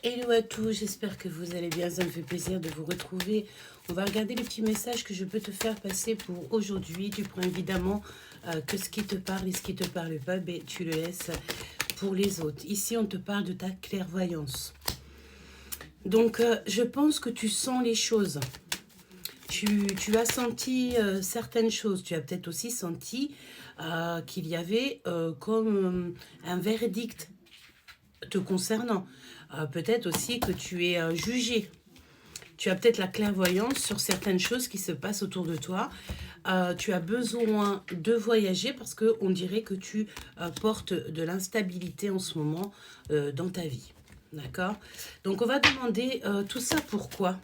Hello à tous, j'espère que vous allez bien, ça me fait plaisir de vous retrouver. On va regarder les petits messages que je peux te faire passer pour aujourd'hui. Tu prends évidemment que ce qui te parle et ce qui ne te parle pas, ben, tu le laisses pour les autres. Ici, on te parle de ta clairvoyance. Donc, je pense que tu sens les choses. Tu as senti certaines choses. Tu as peut-être aussi senti qu'il y avait comme un verdict te concernant. Peut-être aussi que tu es jugé. Tu as peut-être la clairvoyance sur certaines choses qui se passent autour de toi. Tu as besoin de voyager parce qu'on dirait que tu portes de l'instabilité en ce moment dans ta vie. D'accord? Donc on va demander tout ça pourquoi?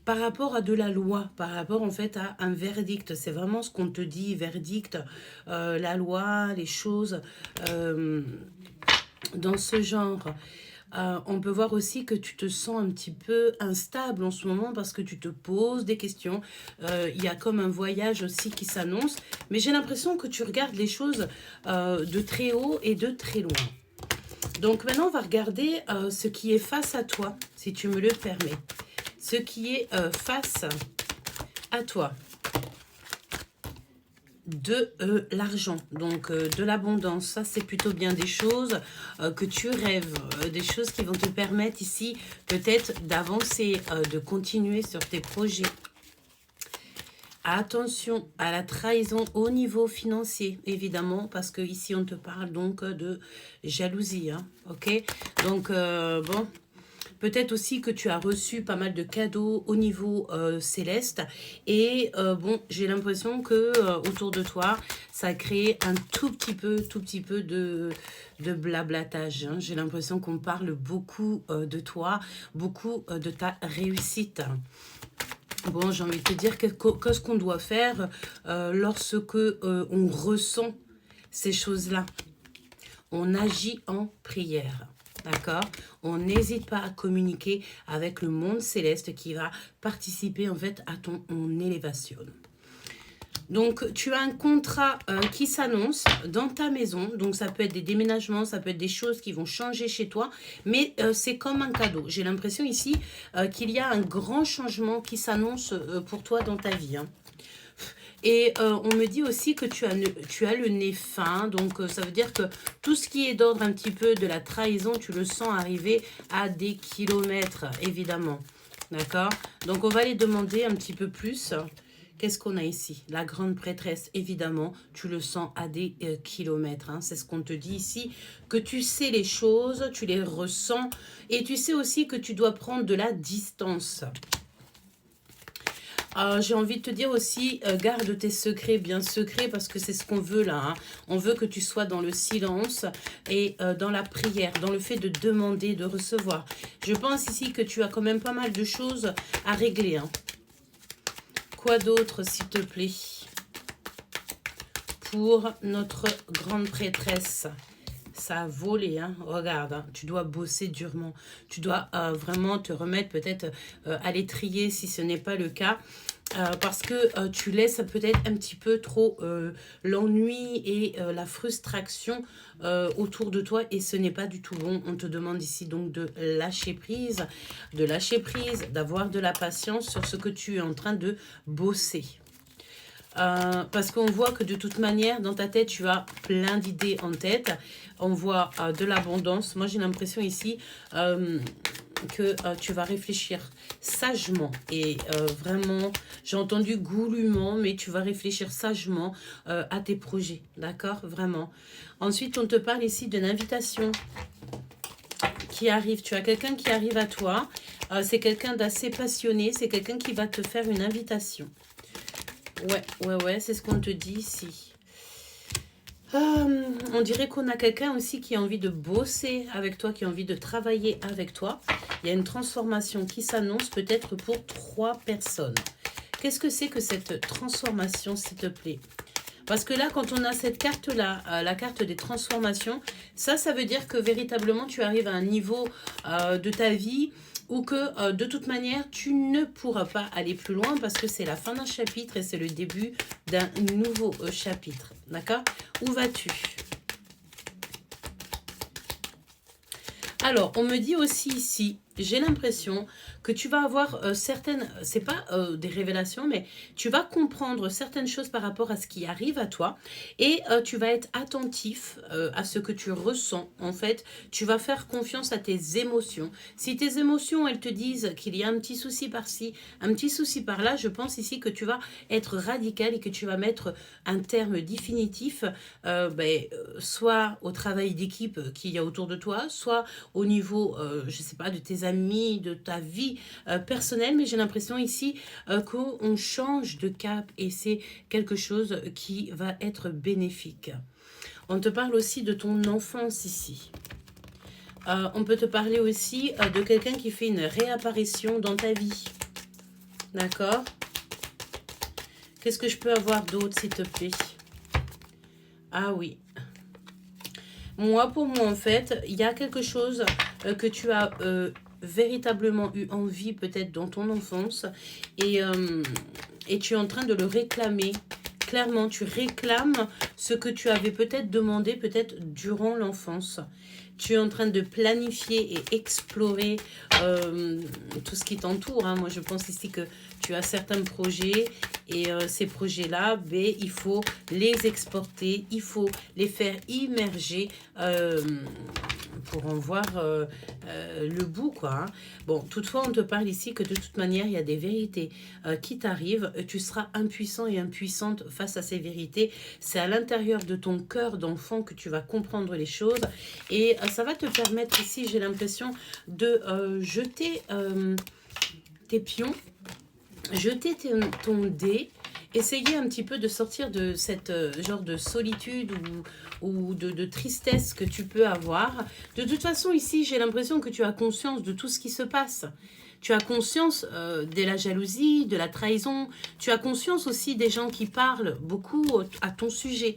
Par rapport à de la loi, par rapport en fait à un verdict. C'est vraiment ce qu'on te dit, verdict, la loi, les choses dans ce genre. On peut voir aussi que tu te sens un petit peu instable en ce moment parce que tu te poses des questions. Il y a comme un voyage aussi qui s'annonce. Mais j'ai l'impression que tu regardes les choses de très haut et de très loin. Donc maintenant, on va regarder ce qui est face à toi, si tu me le permets. Ce qui est face à toi. De l'argent, donc de l'abondance. Ça, c'est plutôt bien des choses que tu rêves, des choses qui vont te permettre ici peut-être d'avancer, de continuer sur tes projets. Attention à la trahison au niveau financier, évidemment, parce que ici on te parle donc de jalousie, hein, ok? Donc, bon... Peut-être aussi que tu as reçu pas mal de cadeaux au niveau céleste. Et bon, j'ai l'impression que autour de toi, ça a créé un tout petit peu de blablatage. Hein. J'ai l'impression qu'on parle beaucoup de toi, beaucoup de ta réussite. Bon, j'ai envie de te dire qu'est-ce qu'on doit faire lorsque on ressent ces choses-là. On agit en prière. D'accord? On n'hésite pas à communiquer avec le monde céleste qui va participer en fait à ton élévation. Donc, tu as un contrat qui s'annonce dans ta maison. Donc, ça peut être des déménagements, ça peut être des choses qui vont changer chez toi. Mais c'est comme un cadeau. J'ai l'impression ici qu'il y a un grand changement qui s'annonce pour toi dans ta vie. Hein. Et on me dit aussi que tu as le nez fin, donc ça veut dire que tout ce qui est d'ordre un petit peu de la trahison, tu le sens arriver à des kilomètres, évidemment. D'accord? Donc on va les demander un petit peu plus. Qu'est-ce qu'on a ici? La grande prêtresse, évidemment, tu le sens à des kilomètres. Hein. C'est ce qu'on te dit ici, que tu sais les choses, tu les ressens, et tu sais aussi que tu dois prendre de la distance. J'ai envie de te dire aussi, garde tes secrets bien secrets parce que c'est ce qu'on veut là. Hein. On veut que tu sois dans le silence et dans la prière, dans le fait de demander, de recevoir. Je pense ici que tu as quand même pas mal de choses à régler. Hein. Quoi d'autre, s'il te plaît, pour notre grande prêtresse? Ça a volé, hein. Regarde, hein. Tu dois bosser durement. Tu dois vraiment te remettre peut-être à l'étrier si ce n'est pas le cas. Parce que tu laisses peut-être un petit peu trop l'ennui et la frustration autour de toi et ce n'est pas du tout bon. On te demande ici donc de lâcher prise, d'avoir de la patience sur ce que tu es en train de bosser. Parce qu'on voit que de toute manière, dans ta tête, tu as plein d'idées en tête. On voit de l'abondance. Moi, j'ai l'impression ici que tu vas réfléchir sagement. Et vraiment, j'ai entendu goulûment, mais tu vas réfléchir sagement à tes projets. D'accord? Vraiment. Ensuite, on te parle ici d'une invitation qui arrive. Tu as quelqu'un qui arrive à toi. C'est quelqu'un d'assez passionné. C'est quelqu'un qui va te faire une invitation. Ouais, c'est ce qu'on te dit ici. On dirait qu'on a quelqu'un aussi qui a envie de bosser avec toi, qui a envie de travailler avec toi. Il y a une transformation qui s'annonce peut-être pour 3 personnes. Qu'est-ce que c'est que cette transformation, s'il te plaît? Parce que là, quand on a cette carte-là, la carte des transformations, ça veut dire que véritablement, tu arrives à un niveau de ta vie ou que de toute manière, tu ne pourras pas aller plus loin parce que c'est la fin d'un chapitre et c'est le début d'un nouveau chapitre. D'accord? Où vas-tu? Alors, on me dit aussi ici, j'ai l'impression que tu vas avoir certaines, c'est pas des révélations, mais tu vas comprendre certaines choses par rapport à ce qui arrive à toi et tu vas être attentif à ce que tu ressens. En fait, tu vas faire confiance à tes émotions. Si tes émotions, elles te disent qu'il y a un petit souci par-ci, un petit souci par-là, je pense ici que tu vas être radical et que tu vas mettre un terme définitif, soit au travail d'équipe qu'il y a autour de toi, soit au niveau, je ne sais pas, de tes amis, de ta vie personnelle, mais j'ai l'impression ici qu'on change de cap et c'est quelque chose qui va être bénéfique. On te parle aussi de ton enfance ici. On peut te parler aussi de quelqu'un qui fait une réapparition dans ta vie. D'accord? Qu'est-ce que je peux avoir d'autre, s'il te plaît? Ah oui. Pour moi, en fait, il y a quelque chose que tu as véritablement eu envie peut-être dans ton enfance et tu es en train de le réclamer. Clairement, tu réclames ce que tu avais peut-être demandé peut-être durant l'enfance. Tu es en train de planifier et explorer tout ce qui t'entoure. Hein. Moi, je pense ici que tu as certains projets et ces projets-là, il faut les exporter, il faut les faire immerger pour en voir le bout, quoi. Hein. Bon, toutefois, on te parle ici que de toute manière, il y a des vérités qui t'arrivent. Tu seras impuissant et impuissante face à ces vérités. C'est à l'intérieur de ton cœur d'enfant que tu vas comprendre les choses. Et ça va te permettre ici, j'ai l'impression, de jeter tes pions, jeter ton dé, essayer un petit peu de sortir de cette genre de solitude ou de tristesse que tu peux avoir. De toute façon, ici, j'ai l'impression que tu as conscience de tout ce qui se passe. Tu as conscience de la jalousie, de la trahison. Tu as conscience aussi des gens qui parlent beaucoup à ton sujet.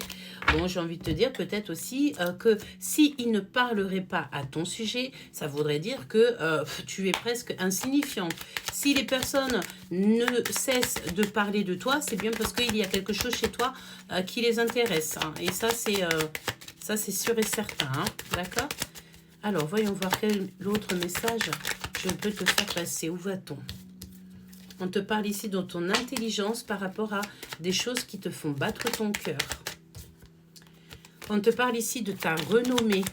Bon, j'ai envie de te dire peut-être aussi que s'ils ne parleraient pas à ton sujet, ça voudrait dire que tu es presque insignifiant. Si les personnes ne cessent de parler de toi, c'est bien parce qu'il y a quelque chose chez toi qui les intéresse. Hein. Et ça, c'est sûr et certain. Hein. D'accord ? Alors, voyons voir quel autre message je peux te faire passer. Où va-t-on? On te parle ici de ton intelligence par rapport à des choses qui te font battre ton cœur. On te parle ici de ta renommée.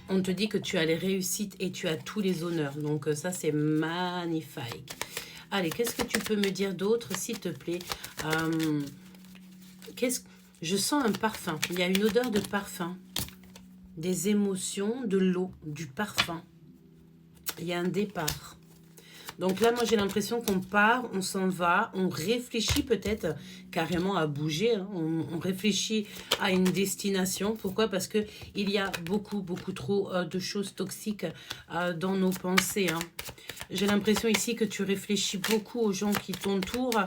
On te dit que tu as les réussites et tu as tous les honneurs. Donc ça, c'est magnifique. Allez, qu'est-ce que tu peux me dire d'autre, s'il te plaît? Je sens un parfum. Il y a une odeur de parfum. Des émotions, de l'eau, du parfum. Il y a un départ. Donc là, moi, j'ai l'impression qu'on part, on s'en va, on réfléchit peut-être carrément à bouger. Hein. On réfléchit à une destination. Pourquoi? Parce qu'il y a beaucoup, beaucoup trop de choses toxiques dans nos pensées. Hein. J'ai l'impression ici que tu réfléchis beaucoup aux gens qui t'entourent.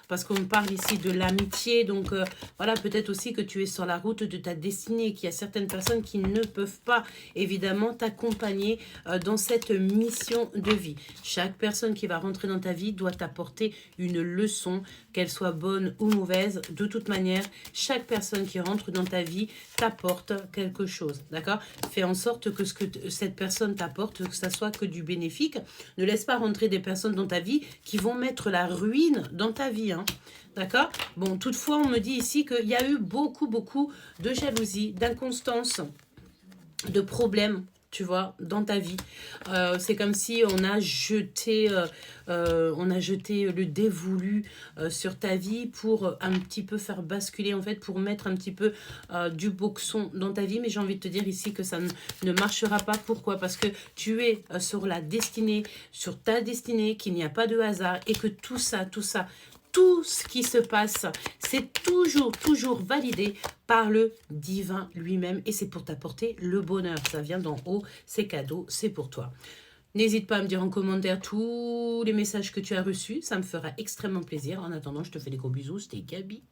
Parce qu'on parle ici de l'amitié, donc voilà, peut-être aussi que tu es sur la route de ta destinée, qu'il y a certaines personnes qui ne peuvent pas, évidemment, t'accompagner dans cette mission de vie. Chaque personne qui va rentrer dans ta vie doit t'apporter une leçon, qu'elle soit bonne ou mauvaise. De toute manière, chaque personne qui rentre dans ta vie t'apporte quelque chose, d'accord? Fais en sorte que ce que cette personne t'apporte, que ça soit que du bénéfique. Ne laisse pas rentrer des personnes dans ta vie qui vont mettre la ruine dans ta vie, hein. D'accord? Bon, toutefois, on me dit ici qu'il y a eu beaucoup, beaucoup de jalousie, d'inconstance, de problèmes, tu vois, dans ta vie. C'est comme si on a jeté le dévolu sur ta vie pour un petit peu faire basculer, en fait, pour mettre un petit peu du boxon dans ta vie. Mais j'ai envie de te dire ici que ça ne marchera pas. Pourquoi? Parce que tu es sur la destinée, sur ta destinée, qu'il n'y a pas de hasard et que tout ça, tout ce qui se passe, c'est toujours validé par le divin lui-même. Et c'est pour t'apporter le bonheur. Ça vient d'en haut, c'est cadeau, c'est pour toi. N'hésite pas à me dire en commentaire tous les messages que tu as reçus. Ça me fera extrêmement plaisir. En attendant, je te fais des gros bisous. C'était Gabi.